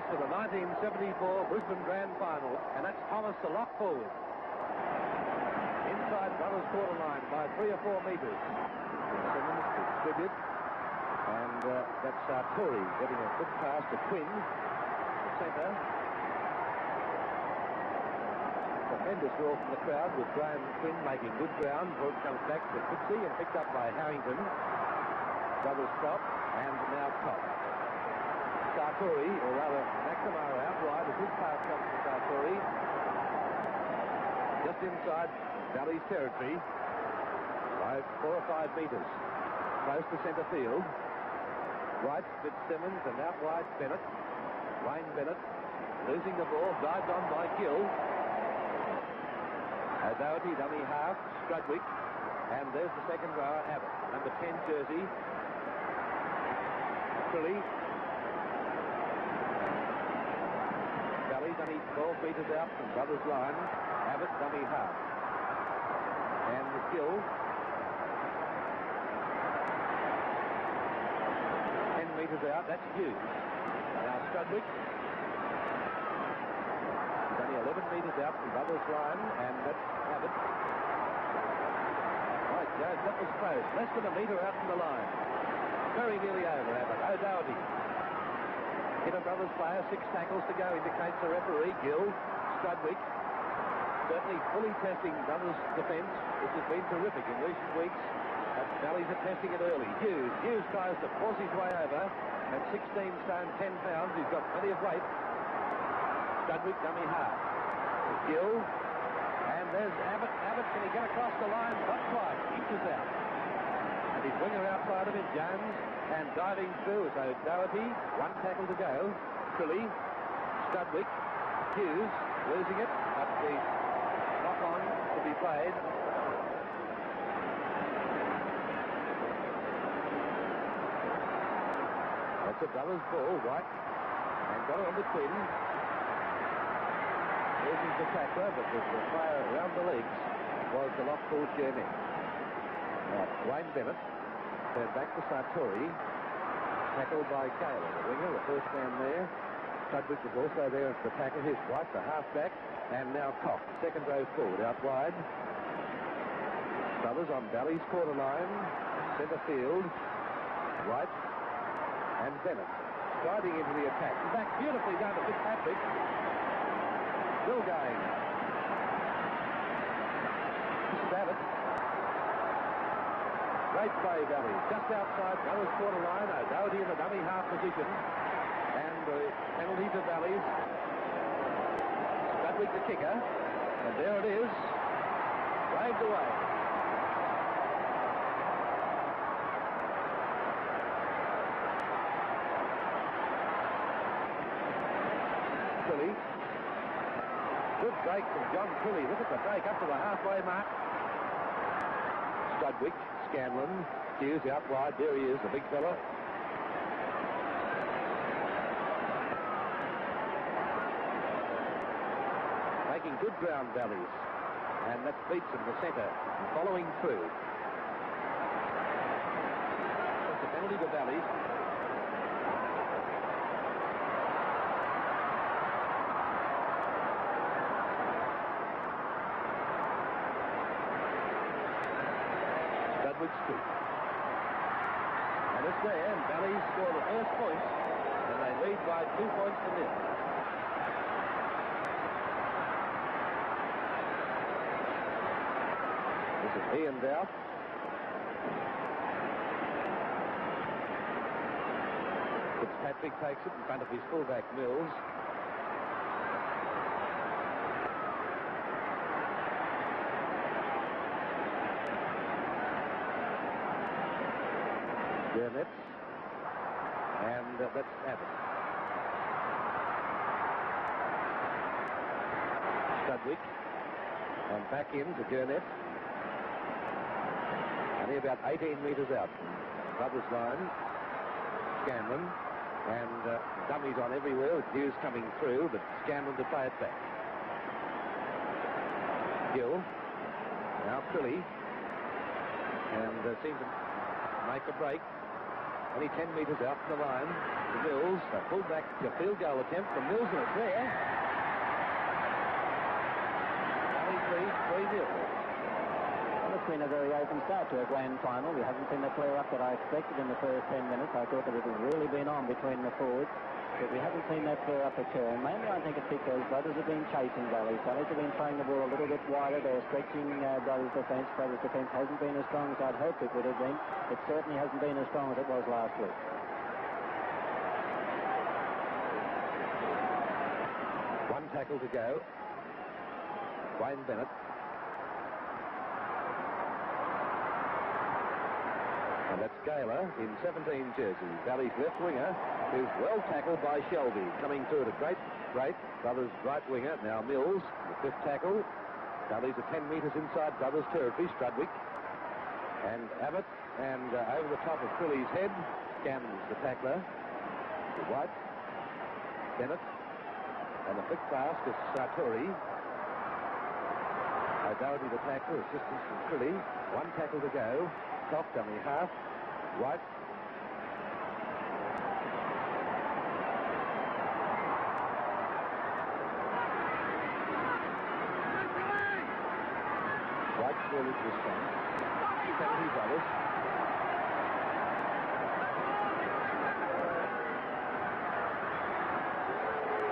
for the 1974 Brisbane Grand Final, and that's Thomas the lock forward. Inside Brothers quarter line by 3 or 4 metres. Simmons to distribute, and that's Sartori getting a good pass to Quinn, the centre. Tremendous roar from the crowd with Graham Quinn making good ground. Ball comes back to Fitzy and picked up by Harrington. Brothers Prop, and now Top. Sartori, or rather McNamara out wide. A good pass comes to Sartori. Just inside Valley's territory by 4 or 5 metres. Close to centre field. Right, Fitzsimmons, and out wide Bennett. Wayne Bennett losing the ball, dived on by Gill. O'Doherty, dummy half, Strudwick, and there's the second rower, Abbott. Number 10 jersey. Trilly. Valley, dummy 12 metres out from Brothers line. Abbott, dummy half. And Gill. 10 metres out, that's Hughes. Now Strudwick. He's only 11 metres out from Brothers line, and that's Abbott. Right, Jones, that was close. Less than a metre out from the line. Very nearly over, Abbott. O'Doherty. Hit a Brothers player, 6 tackles to go, indicates the referee. Gill, Strudwick. Certainly fully testing Brothers' defence, which has been terrific in recent weeks. Valleys are testing it early. Hughes tries to force his way over. At 16 stone, 10 pounds, he's got plenty of weight. Strudwick, dummy half. Gill. And there's Abbott. Abbott, can he get across the line? Not quite. Inches out. And his winger outside of him, Jones. And diving through is O'Doherty. 1 tackle to go. Trilly. Strudwick. Hughes losing it. But the knock on to be played. That's a Brothers ball, White. And got it on the Quinn. Loses the tackler, but the player around the legs was the lock-full Jeremy. Right, Wayne Bennett turned back to Sartori. Tackled by Kaler, the winger, the first man there. Strudwick was also there at the tackle. Here's White, the half-back. And now Cox, second row forward, out wide. Brothers on Valley's quarter line. Centre field. White. And Bennett striding into the attack. Back beautifully down to Fitzpatrick. Still going. This is Abbott. Great play, Valley. Just outside Brothers' quarter line. O'Doherty in the dummy half position. And the penalty to Valleys. Strudwick the kicker. And there it is. Waved away. Trilly. Good break from John Trilly. Look at the break up to the halfway mark. Strudwick, Scanlon, Hughes out wide. There he is, the big fella. Making good ground, Valleys. And that beats him to centre. Following through. That's a penalty to Valleys. Street. And it's there, and Valleys score the first point, and they lead by 2 points to 0. This is Ian Doubt. Fitzpatrick takes it in front of his fullback Mills. Burnett, and that's Abbott. Strudwick, and back in to Burnett. Only about 18 metres out from Brothers line. Scanlon, and dummies on everywhere with Hughes coming through, but Scanlon to play it back. Gill, now Trilly, and seems to make a break. Only 10 metres out from the line. The Mills, a full-back field goal attempt from Mills, and it's there. Valley 3-0. Well, it's been a very open start to a grand final. We haven't seen the flare-up that I expected in the first 10 minutes. I thought that it had really been on between the forwards. But we haven't seen that flare-up occur. And mainly I think it's because Brothers have been chasing Valleys. Valleys have been throwing the ball a little bit wider. They're stretching Brothers' defence. Brothers' defence hasn't been as strong as I'd hoped it would have been. It certainly hasn't been as strong as it was last week. One tackle to go. Wayne Bennett. And that's Gaylor in 17 jersey. Valley's left winger is well tackled by Shelby. Coming through at a great rate. Brothers' right winger, now Mills, the fifth tackle. Valley's are 10 metres inside Brothers' territory. Strudwick and Abbott, and over the top of Crilly's head, Scanlon's the tackler. To White, Bennett, and the flick pass to Sartori. O'Doherty the tackler, assistance from Crilly. One tackle to go. Top dummy half. White. White's ball into the stand. 70 Brothers.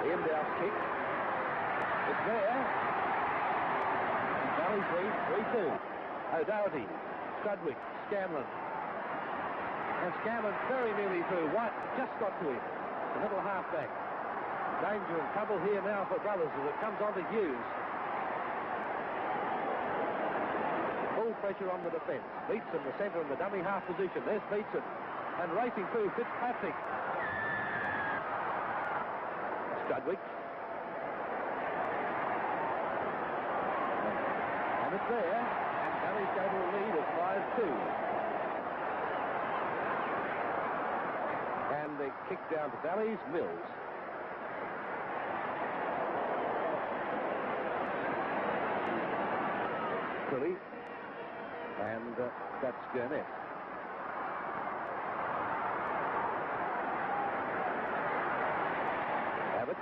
Ian Dow's kick. It's there. And Valley's lead 3-2. O'Doherty, Strudwick, Scanlon. And Scanlon very nearly through. White just got to him. The middle halfback. Danger and trouble here now for Brothers as it comes on to Hughes. Full pressure on the defence. Beatson, the centre in the dummy half position. There's Beatson. And racing through Fitzpatrick. Strudwick. And it's there. And Valley's go to a lead of 5-2. And the kick down to Valley's, Mills. Crilly. And that's Gurnett. Abbott.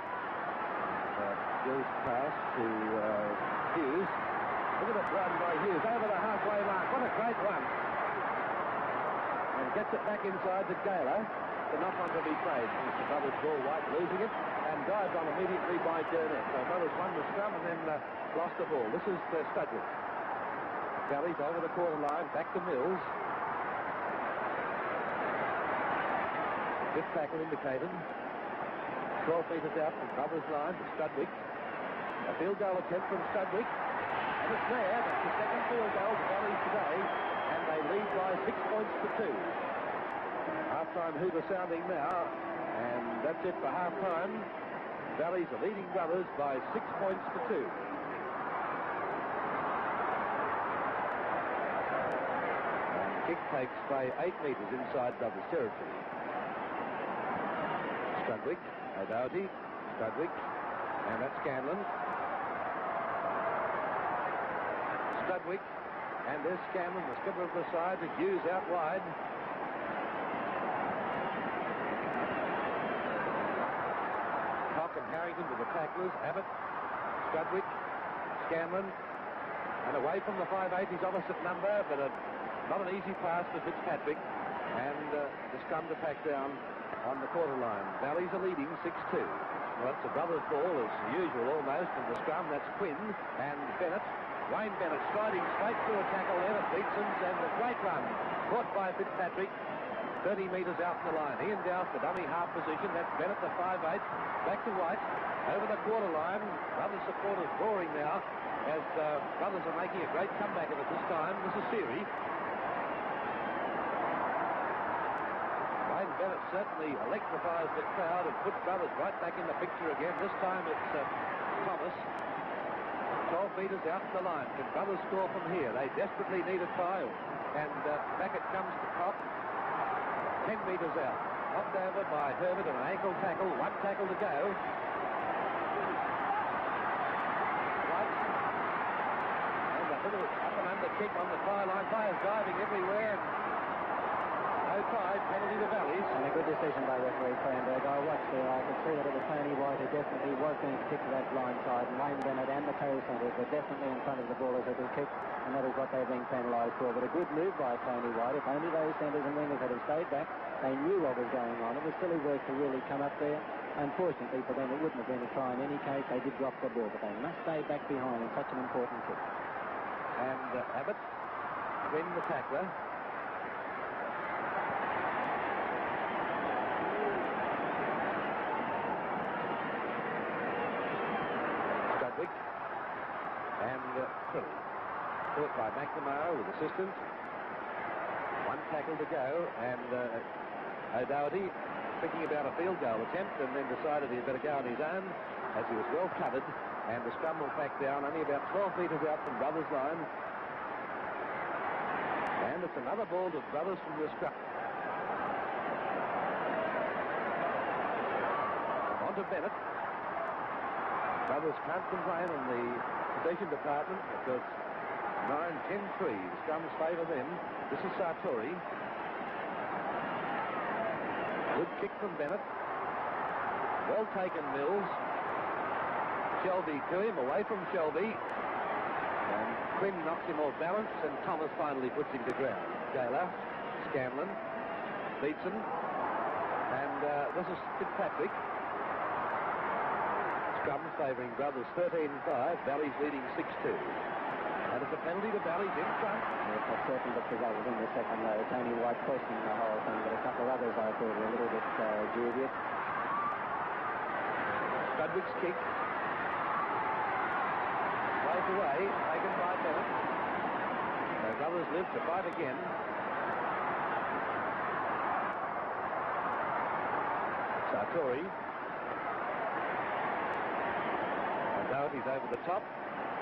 Gill's pass to Hughes. Look at the run by Hughes over the halfway mark. What a great run. And gets it back inside to Gaylor. The knock-on to be played. It's the Brothers ball. White losing it and dived on immediately by Gurnett. So Brothers won the scrum and then lost the ball. This is Strudwick. Valley's over the quarter line. Back to Mills. Fifth tackle indicated. 12 metres out from Brothers' line to Strudwick. A field goal attempt from Strudwick. And it's there. That's the second field goal to Valley's today. And they lead by 6 points to 2. Half-time hooter sounding now. And that's it for half-time. Valley's are leading Brothers by 6 points to 2. And the kick takes play 8 metres inside Brothers' territory. Strudwick, O'Doherty, Strudwick, and that's Scanlon. Strudwick, and there's Scanlon, the skipper of the side, to Hughes out wide. Cock and Harrington to the tacklers. Abbott, Strudwick, Scanlon, and away from the 5'8", he's opposite number, but not an easy pass for Fitzpatrick, and the scrum to pack down on the quarter line. Valleys are leading 6-2. Well, it's a Brothers ball as usual almost, and the scrum, that's Quinn and Bennett. Wayne Bennett sliding straight through a tackle there at Beatson's, and a great run caught by Fitzpatrick 30 metres out from the line. Ian Dowse, the dummy half position. That's Bennett, the 5'8". Back to White over the quarter line. Brothers supporters roaring now as Brothers are making a great comeback of it this time. This is Seary. Wayne Bennett certainly electrifies the crowd and puts Brothers right back in the picture again. This time it's Thomas. 12 metres out from the line. Can Brothers score from here? They desperately need a try. And back it comes to Top. 10 metres out. Knocked over by Herbert and an ankle tackle. One tackle to go. White. And a little up and under kick on the try line. Players diving everywhere. No try, penalty to Valleys. And a good decision by referee Feinberg. I watched there. I could see that it was Tony White who definitely was going to kick to that blind side. And Wayne Bennett and the co-centres were definitely in front of the ball as it was kicked. And that is what they're being penalised for. But a good move by Tony White. If only those centres and wingers had have stayed back, they knew what was going on. It was silly work to really come up there. Unfortunately for them, it wouldn't have been a try in any case. They did drop the ball, but they must stay back behind in such an important kick. And Abbott, Quinn the tackler. Studwick. And Philly. Caught by McNamara with assistance. One tackle to go, and O'Doherty thinking about a field goal attempt and then decided he'd better go on his own as he was well covered, and the scrum will back down only about 12 metres out from Brothers' line. And it's another ball to Brothers from the scrum. On to Bennett. Brothers can't complain in the possession department because 9-10-3. The scrums favour them. This is Sartori. Good kick from Bennett. Well taken, Mills. Shelby to him, away from Shelby. And Quinn knocks him off balance, and Thomas finally puts him to ground. Gaylor, Scanlon, Beatson, and this is Fitzpatrick. Scrums favouring Brothers 13-5, Valleys leading 6-2. And it's a penalty to Valleys in front. Yes, that certainly looked as though it was in the second row. Tony White questioning the whole thing, but a couple of others I thought were a little bit dubious. Studwick's kick. Plays away, taken by Bennett. So Brothers live to fight again. Sartori. O'Doherty's over the top.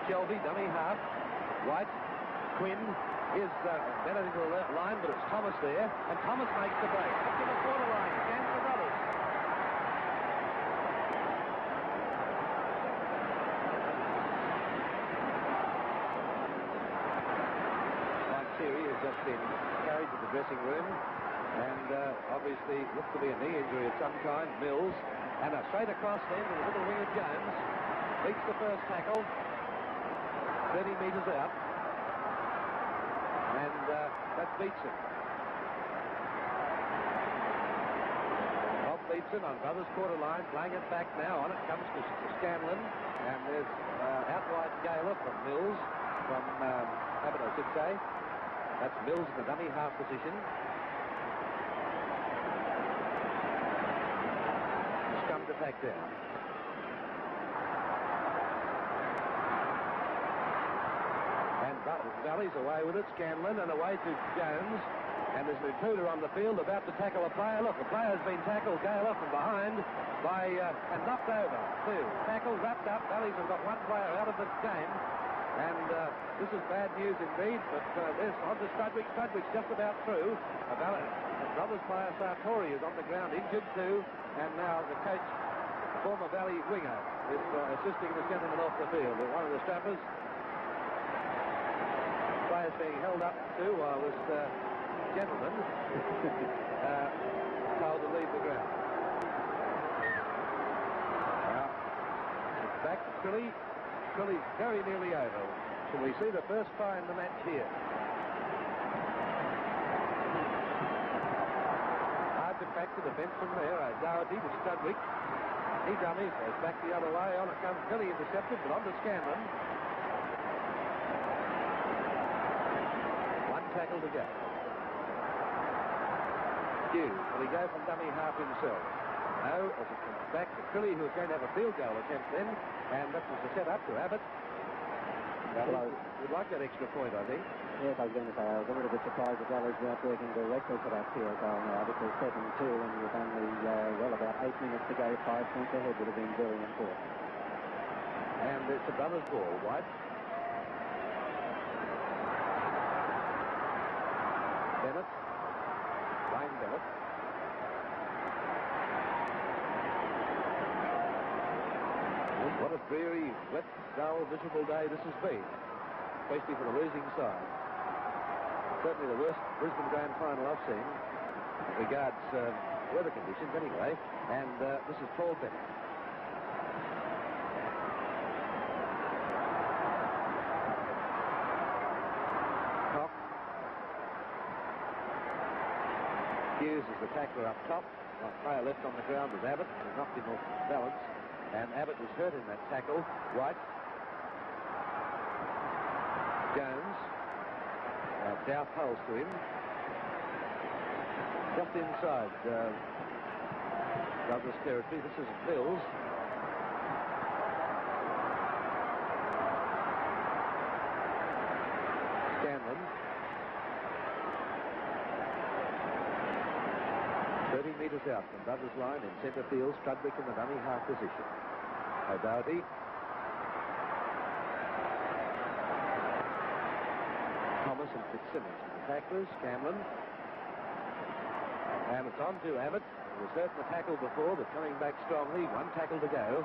Shelby, dummy half. White, Quinn, here's Bennett into the line, but it's Thomas there, and Thomas makes the break. Up to the quarter line, again for Brothers. Mike Seary has just been carried to the dressing room, and obviously looks to be a knee injury of some kind. Mills, and straight across then to the little winger Jones. Beats the first tackle. 30 metres out, and that beats him. Off Beatson on Brothers' quarter line, playing it back now. On it comes to Scanlon, and there's out wide Gaylor from Mills, from Abbott, I should say. That's Mills in the dummy half position. Scrum to back down. Valleys away with it, Scanlon, and away to Jones. And there's an intruder on the field about to tackle a player. Look, the player's been tackled, Gaylor from behind by and knocked over too. Tackle wrapped up. Valleys have got one player out of the game, and this is bad news indeed. But there's on to Studwick. Studwick's just about through. Brothers player Sartori is on the ground, injured too, and now the coach, the former Valley winger, is assisting this gentleman off the field. One of the strappers. Players being held up too while this gentleman told to leave the ground. Now, it's back to Trilly. Trilly's very nearly over. Shall we see the first try in the match here? Hard to crack the defence from there. O'Doherty to Studwick. He dummies, goes back the other way. On it comes Trilly, intercepted, but on to Scanlon. Tackle to go. Hughes, will he go from dummy half himself? No, as it comes back to Trilly, who was going to have a field goal attempt then, and that was the set up to Abbott. We'd like that extra point, I think. Yes, I was going to say, I was a little bit surprised that Valleys weren't working directly for that field goal now, because 7-2, and with only, about 8 minutes to go, 5 points ahead would have been very important. And it's a Brothers ball, White. Bennett, Wayne Bennett. What a dreary, wet, dull, miserable day this has been, especially for the losing side. Certainly the worst Brisbane Grand Final I've seen. regards weather conditions anyway, and this is Paul Bennett. Top. Hughes is the tackler up top. One player left on the ground was Abbott, who knocked him off balance, and Abbott was hurt in that tackle. White. Jones. Doubt holds to him. Just inside Douglas territory. This is Mills. Scanlon. 30 metres out from Douglas line in centre field. Strudwick in the dummy half position. O'Doherty. Thomas and Fitzsimmons to the tacklers. Camlin. And it's on to Abbott. He was hurt in the tackle before, but coming back strongly. One tackle to go.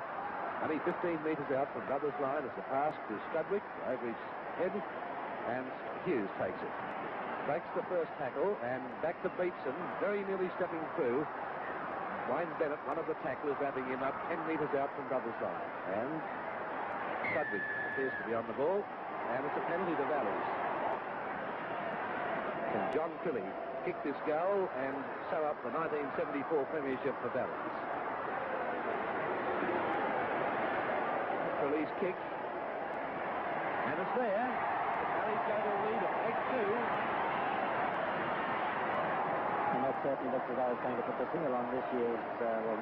Only 15 metres out from Douglas line as the pass to Strudwick over his head. And Hughes takes it. Breaks the first tackle and back to Beetson, very nearly stepping through. Wayne Bennett, one of the tacklers, wrapping him up 10 metres out from Douglas line. And Strudwick appears to be on the ball. And it's a penalty to Valleys. And John Tilley kicked this goal and sew up the 1974 premiership for Valleys. Release kick. And it's there. Valleys go to a lead of 8-2. And that certainly looks as though it's going to put the seal on this year's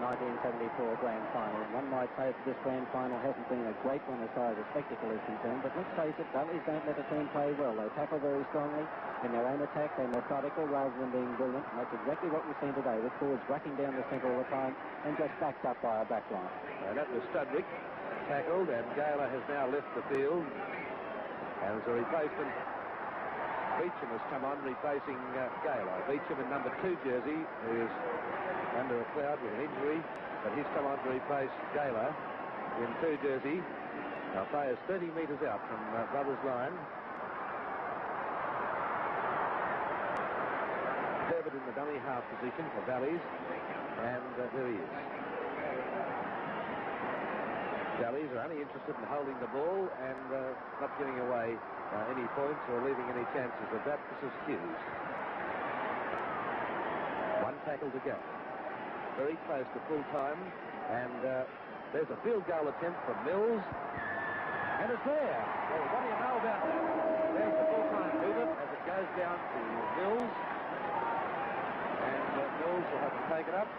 1974 Grand Final. One might say that this Grand Final hasn't been a great one as far as the spectacle is concerned, but let's face it, Valleys don't let a team play well. They tackle very strongly. In their own attack, they're methodical rather than being brilliant. And that's exactly what we've seen today, with forwards racking down the centre all the time and just backed up by a back line. And that was Strudwick, tackled, and Gaylor has now left the field. And as a replacement, Beecham has come on, replacing Gaylor. Beecham in number 2 jersey, who is under a cloud with an injury, but he's come on to replace Gaylor in 2 jersey. Now players 30 metres out from Brothers line. David in the dummy half position for Valleys, and there he is. Valleys are only interested in holding the ball and not giving away any points or leaving any chances of that. This is Hughes. One tackle to go. Very close to full time, and there's a field goal attempt from Mills, and it's there. Well, what do you know about that? There's the full-time movement as it goes down to Mills, and Mills will have to take it up.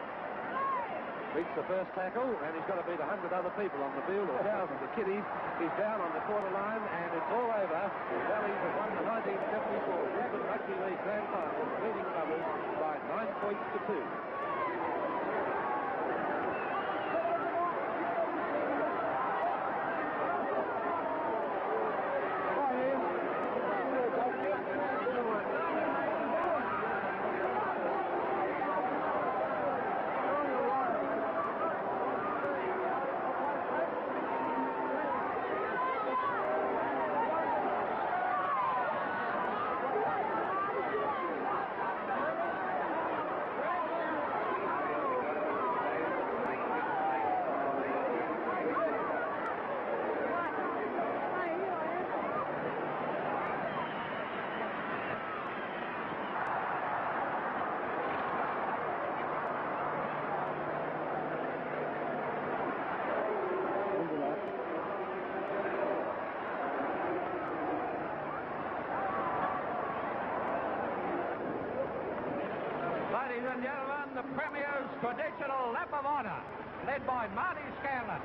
Beats the first tackle, and he's got to beat 100 other people on the field, or thousands of kiddies. He's down on the quarter line, and it's all over. Valleys have won the 1974 Brisbane Rugby League Grand Final, leading Brothers by 9 points to 2. Ladies and gentlemen, the Premier's traditional lap of honour, led by Marty Scanlon.